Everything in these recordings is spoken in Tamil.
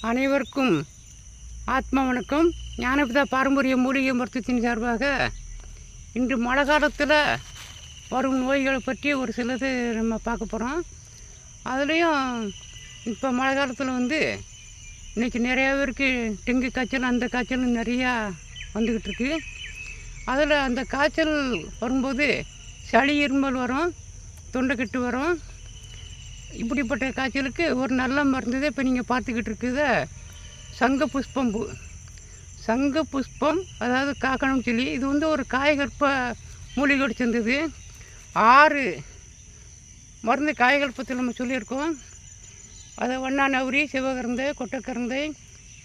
அனைவருக்கும் ஆத்மா வணக்கம். ஞானபிதா பாரம்பரிய மூலிகை மருத்துவத்தின் சார்பாக இன்று மழை காலத்தில் வரும் நோய்களை பற்றி ஒரு சிலது நம்ம பார்க்க போகிறோம். அதுலேயும் இப்போ மழை காலத்தில் இன்றைக்கி நிறையா பேருக்கு டெங்கு காய்ச்சல் அந்த காய்ச்சல் நிறையா வந்துக்கிட்டு இருக்கு. அதில் அந்த காய்ச்சல் வரும்போது சளி இருமல் வரும், தொண்டைக்கட்டு வரும். இப்படிப்பட்ட காய்ச்சலுக்கு ஒரு நல்ல மருந்து இப்போ நீங்கள் பார்த்துக்கிட்டு இருக்குத சங்க புஷ்பம்பூ. சங்க புஷ்பம் அதாவது காக்கணும் சொல்லி இது ஒரு காயகற்ப மூலிகை சேர்ந்தது. 6 மருந்து காயகற்பத்தில் நம்ம சொல்லியிருக்கோம். அதை வண்ணாநவரி, சிவகரந்தை, கொட்டைக்கரந்தை,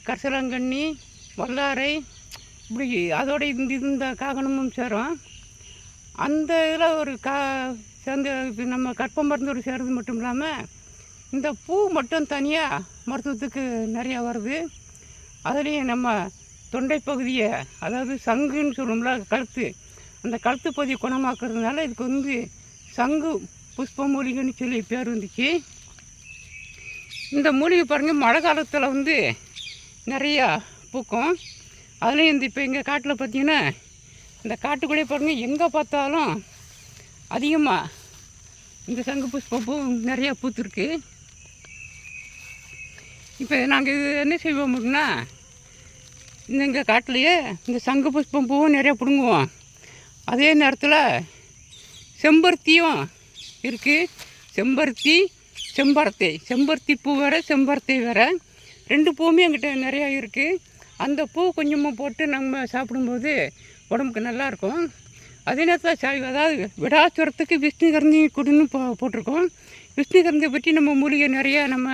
கரிசலாங்கண்ணி, வல்லாரை, இப்படி அதோட இந்த காகனமும் சேரும். அந்த இதில் ஒரு சேர்ந்து நம்ம கற்ப மருந்தோடு சேர்றது மட்டும் இல்லாமல் இந்த பூ மட்டும் தனியாக மருத்துவத்துக்கு நிறையா வருது. அதுலேயும் நம்ம தொண்டை பகுதியை அதாவது சங்குன்னு சொல்லுவோம்ல, கழுத்து, அந்த கழுத்து பகுதியை குணமாக்குறதுனால இதுக்கு சங்கு புஷ்ப மூலிகைன்னு சொல்லி பேர் வந்துச்சு. இந்த மூலிகை பாருங்கள், மழை காலத்தில் நிறையா பூக்கும். அதுலேயும் இப்போ எங்கள் காட்டில் பார்த்திங்கன்னா இந்த காட்டுக்குள்ளே பாருங்கள், எங்கே பார்த்தாலும் அதிகமாக இந்த சங்கு புஷ்பப்பூ நிறையா பூத்துருக்கு. இப்போ நாங்கள் இது என்ன செய்வோம் அப்படின்னா, எங்கள் காட்டிலையே இந்த சங்கு புஷ்பம் பூவும் நிறையா பிடுங்குவோம். அதே நேரத்தில் செம்பருத்தியும் இருக்குது. செம்பருத்தி, செம்பருத்தி பூ வேறு, செம்பருத்தி வேறு, 2 பூவுமே எங்கிட்ட நிறையா இருக்குது. அந்த பூ கொஞ்சமாக போட்டு நம்ம சாப்பிடும்போது உடம்புக்கு நல்லாயிருக்கும். அதே நேரத்தில் அதாவது விடாச்சுரத்துக்கு விஷ்ணுகரந்தி கொடுன்னு போட்டிருக்கோம். விஷ்ணுகரந்தியை பற்றி நம்ம மூலிகை நிறையா நம்ம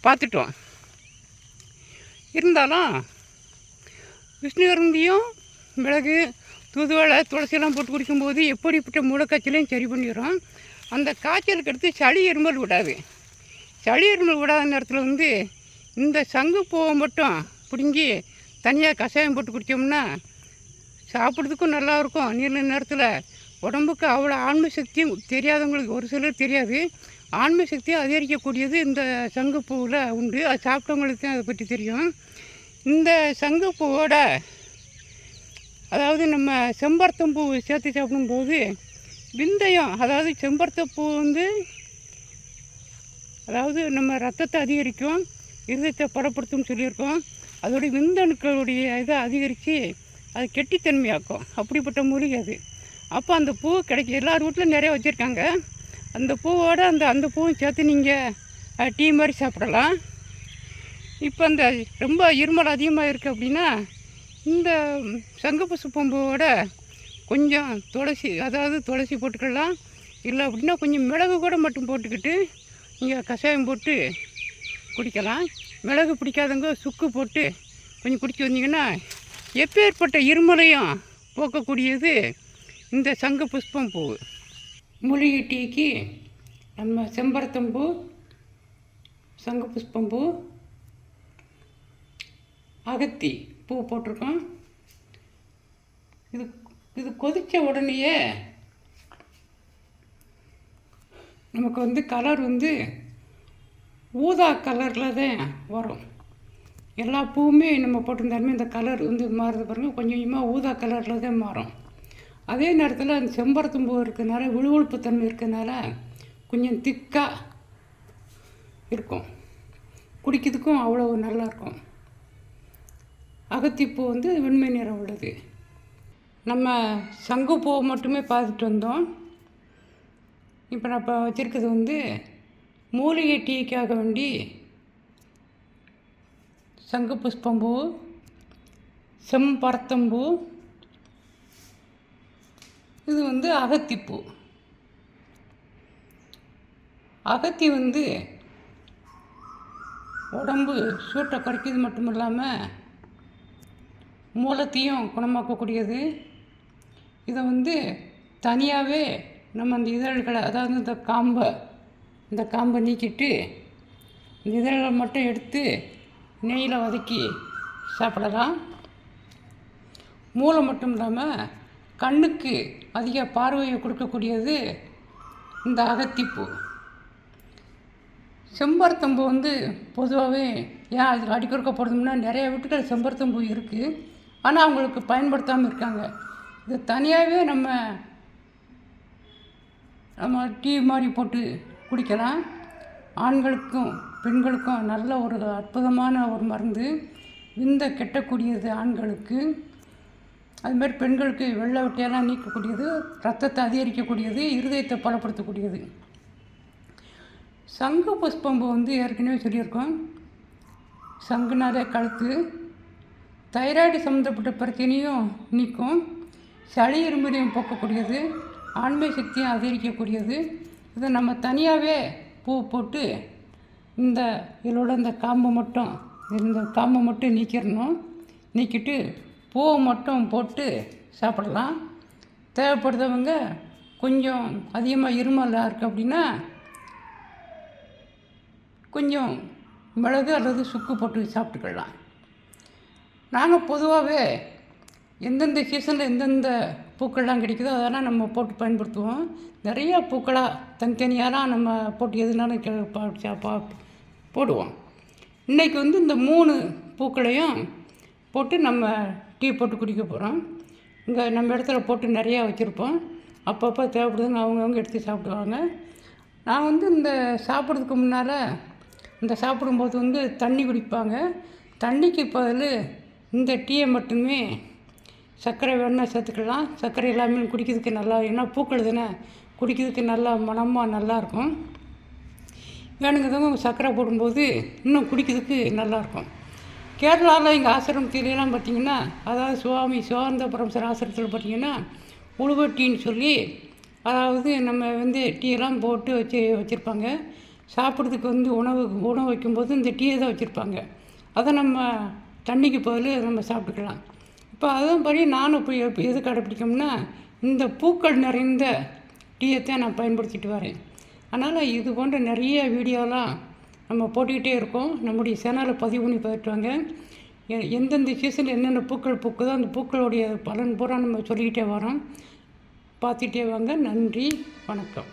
பார்த்துட்டோம். இருந்தாலும் விஷ்ணுகரந்தியும் மிளகு, தூதுவளை, துளசியெல்லாம் போட்டு குடிக்கும்போது எப்படிப்பட்ட மூளைக்காய்ச்சலையும் சரி பண்ணிடுறோம். அந்த காய்ச்சலுக்கு அடுத்து சளி இருமல் விடாது. சளி இருமல் விடாத நேரத்தில் இந்த சங்கு பூவை மட்டும் பிடுங்கி தனியாக கஷாயம் போட்டு குடித்தோம்னா சாப்பிட்றதுக்கும் நல்லாயிருக்கும். நீண்ட நேரத்தில் உடம்புக்கு அவ்வளோ ஆன்ம சக்தியும் தெரியாதவங்களுக்கு ஒரு சிலர் தெரியாது. ஆன்ம சக்தியை அதிகரிக்கக்கூடியது இந்த சங்குப்பூவில் உண்டு. அது சாப்பிட்டவங்களுக்கு தான் அதை பற்றி தெரியும். இந்த சங்குப்பூவோட அதாவது நம்ம செம்பருத்தம்பூ சேர்த்து சாப்பிடும்போது விந்தயம், அதாவது செம்பருத்தப்பூ அதாவது நம்ம ரத்தத்தை அதிகரிக்கும், இருதயத்தை படப்படுத்தும் சொல்லியிருக்கோம். அதோடைய விந்தணுக்களுடைய இதை அதிகரித்து அது கெட்டித்தன்மையாக்கும். அப்படிப்பட்ட மூலிகை அது. அப்போ அந்த பூ கிடைக்கும். எல்லார் வீட்டிலும் நிறையா வச்சுருக்காங்க. அந்த பூவோடு அந்த பூவும் சேர்த்து நீங்கள் டீ மாதிரி சாப்பிடலாம். இப்போ அந்த ரொம்ப இருமல் அதிகமாக இருக்குது அப்படின்னா இந்த சங்கு புஷ்பம்பூவோட கொஞ்சம் துளசி, அதாவது துளசி போட்டுக்கலாம். இல்லை அப்படின்னா கொஞ்சம் மிளகு கூட மட்டும் போட்டுக்கிட்டு நீங்கள் கஷாயம் போட்டு குடிக்கலாம். மிளகு பிடிக்காதவங்க சுக்கு போட்டு கொஞ்சம் குடிச்சு வந்தீங்கன்னா எப்பேற்பட்ட இருமலையும் போக்கக்கூடியது இந்த சங்கு புஷ்பம் பூ. மூலிகை டீக்கு நம்ம செம்பருத்தம்பூ, சங்கு புஷ்பம்பூ, அகத்தி பூ போட்டிருக்கோம். இது கொதித்த உடனேயே நமக்கு கலர் ஊதா கலரில் தான் வரும். எல்லா பூவுமே நம்ம போட்டிருந்தாலுமே இந்த கலர் மாறுது பாருங்கள், கொஞ்சம் கொஞ்சமாக ஊதா கலரில் தான் மாறும். அதே நேரத்தில் அந்த செம்பருத்தம்பூ இருக்கிறதுனால விழுவிழுப்பு தன்மை இருக்கிறதுனால கொஞ்சம் திக்காக இருக்கும், குடிக்கிறதுக்கும் அவ்வளோ நல்லாயிருக்கும். அகத்திப்பூ வெண்மை நிறம் உள்ளது. நம்ம சங்குப்பூ மட்டுமே பார்த்துட்டு வந்தோம். இப்போ நான் இப்போ வச்சுருக்கிறது மூலிகை டீக்காக வேண்டி சங்கு புஷ்பம்பூ, செம்பருத்தம்பூ, இது அகத்திப்பூ. அகத்தி உடம்பு சூட்டை குறைக்கிறது மட்டும் இல்லாமல் மூலத்தையும் குணமாக்கக்கூடியது. இதை தனியாகவே நம்ம அந்த இதழ்களை, அதாவது இந்த காம்பை நீக்கிட்டு இந்த இதழ்களை மட்டும் எடுத்து நெய்யில் வதக்கி சாப்பிடலாம். மூளை மட்டும் இல்லாமல் கண்ணுக்கு அதிக பார்வையை கொடுக்கக்கூடியது இந்த அகத்திப்பூ. செம்பருத்தம்பூ வந்து பொதுவாகவே ஏன் அதுக்கு அடிக்கொருக்க போடுறதும்னா நிறைய வீட்டுகள் செம்பருத்தம்பூ இருக்குது, ஆனால் அவங்களுக்கு பயன்படுத்தாமல் இருக்காங்க. இது தனியாகவே நம்ம டீ மாதிரி போட்டு குடிக்கலாம். ஆண்களுக்கும் பெண்களுக்கும் நல்ல ஒரு அற்புதமான ஒரு மருந்து. விந்தை கெட்டக்கூடியது ஆண்களுக்கு, அதுமாதிரி பெண்களுக்கு வெள்ளை வெட்டையெல்லாம் நீக்கக்கூடியது, ரத்தத்தை அதிகரிக்கக்கூடியது, இருதயத்தை பலப்படுத்தக்கூடியது. சங்கு புஷ்பம்பூ வந்து ஏற்கனவே சொல்லியிருக்கோம். சங்குனாலே கழுத்து, தைராய்டு சம்மந்தப்பட்ட பிரச்சனையும் நீக்கும், சளி இருமலையும் போக்கக்கூடியது, ஆண்மை சக்தியும் அதிகரிக்கக்கூடியது. இதை நம்ம தனியாகவே பூ போட்டு இதோட இந்த காம்பை மட்டும் நீக்கிடணும். நீக்கிட்டு பூவை மட்டும் போட்டு சாப்பிடலாம். தேவைப்படுறவங்க கொஞ்சம் அதிகமாக இருமலாக இருக்குது அப்படின்னா கொஞ்சம் மிளகு அல்லது சுக்கு போட்டு சாப்பிட்டுக்கலாம். நாங்கள் பொதுவாகவே எந்தெந்த சீசனில் எந்தெந்த பூக்கள்லாம் கிடைக்குதோ அதெல்லாம் நம்ம போட்டு பயன்படுத்துவோம். நிறையா பூக்களாக தனித்தனியாலாம் நம்ம போட்டு எதுனாலும் போடுவோம். இன்றைக்கி வந்து இந்த 3 பூக்களையும் போட்டு நம்ம டீ போட்டு குடிக்க போகிறோம். இங்கே நம்ம இடத்துல போட்டு நிறையா வச்சுருப்போம். அப்பப்போ தேவைப்படுதுங்க அவங்கவுங்க எடுத்து சாப்பிடுவாங்க. நான் வந்து இந்த சாப்பிட்றதுக்கு முன்னால் சாப்பிடும்போது வந்து தண்ணி குடிப்பாங்க. தண்ணிக்கு பதில் இந்த டீயை மட்டுமே சர்க்கரை வேணால் சேர்த்துக்கலாம். சர்க்கரை இல்லாமல் குடிக்கிறதுக்கு நல்லா, ஏன்னா பூக்கள் தானே, குடிக்கிறதுக்கு நல்லா மணமாக நல்லாயிருக்கும். வேணுங்கிறவங்க சர்க்கரை போடும்போது இன்னும் குடிக்கிறதுக்கு நல்லாயிருக்கும். கேரளாவில் எங்கள் ஆசிரமத்திலாம் பார்த்திங்கன்னா, அதாவது சுவாமி சிவானந்தபுரம் சார் ஆசிரமத்தில் பார்த்திங்கன்னா உழுவ டீன்னு சொல்லி, அதாவது நம்ம வந்து டீயெல்லாம் போட்டு வச்சுருப்பாங்க. சாப்பிட்றதுக்கு வந்து உணவு வைக்கும்போது இந்த டீயை தான் வச்சுருப்பாங்க. அதை நம்ம தண்ணிக்கு பதில் நம்ம சாப்பிட்டுக்கலாம். இப்போ அதன்படி நானும் இப்போ எது கடைப்பிடிக்கோம்னா, இந்த பூக்கள் நிறைந்த டீயைத்தான் நான் பயன்படுத்திட்டு வரேன். அதனால் இது போன்ற நிறைய வீடியோலாம் நம்ம போட்டுக்கிட்டே இருக்கோம். நம்முடைய சேனலை பதிவு பண்ணி பார்த்துட்டு வாங்க. எந்தெந்த சீசனில் என்னென்ன பூக்கள் பூக்குதோ அந்த பூக்களுடைய பலன் பூரா நம்ம சொல்லிக்கிட்டே வரோம். பார்த்துட்டே வாங்க. நன்றி, வணக்கம்.